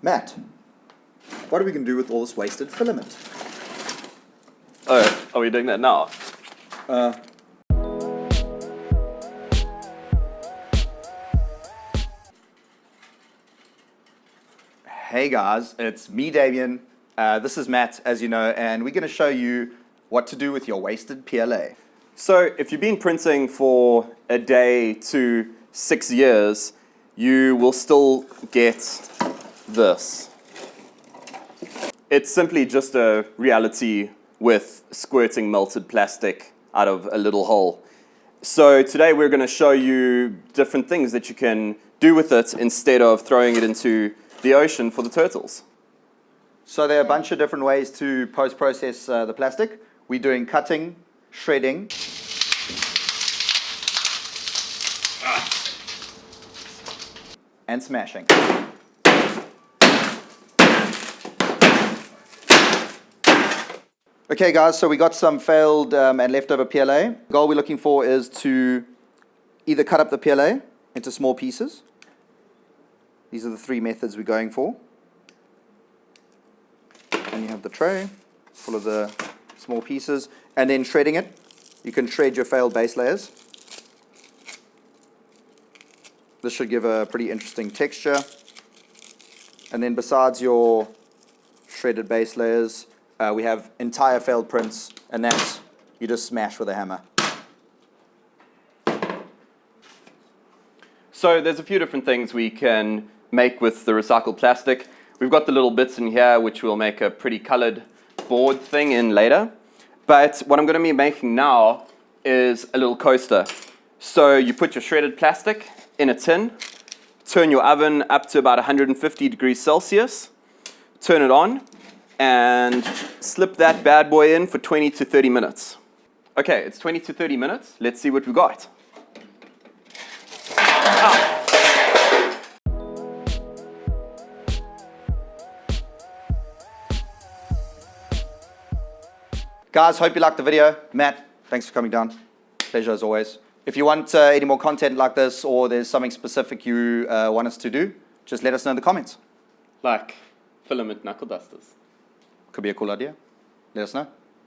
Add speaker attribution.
Speaker 1: Matt, what are we going to do with all this wasted filament?
Speaker 2: Oh, are we doing that now?
Speaker 1: Hey guys, it's me, Damian. This is Matt, as you know, and we're going to show you what to do with your wasted PLA.
Speaker 2: So if you've been printing for a day to 6 years, you will still get this. It's simply just a reality with squirting melted plastic out of a little hole. So today we're going to show you different things that you can do with it instead of throwing it into the ocean for the turtles.
Speaker 1: So there are a bunch of different ways to post-process the plastic. We're doing cutting, shredding, and smashing. Okay guys, so we got some failed and leftover PLA. The goal we're looking for is to either cut up the PLA into small pieces. These are the three methods we're going for. And you have the tray full of the small pieces, and then shredding it. You can shred your failed base layers. This should give a pretty interesting texture. And then besides your shredded base layers, we have entire failed prints, and that's you just smash with a hammer.
Speaker 2: So there's a few different things we can make with the recycled plastic. We've got the little bits in here which we'll make a pretty colored board thing in later. But what I'm going to be making now is a little coaster. So you put your shredded plastic in a tin, turn your oven up to about 150 degrees Celsius, turn it on, and slip that bad boy in for 20 to 30 minutes. Okay, it's 20 to 30 minutes. Let's see what we got.
Speaker 1: Guys, hope you liked the video. Matt, thanks for coming down. Pleasure as always. If you want any more content like this, or there's something specific you want us to do, just let us know in the comments.
Speaker 2: Like filament knuckle dusters.
Speaker 1: Could be a cool idea. Let us know.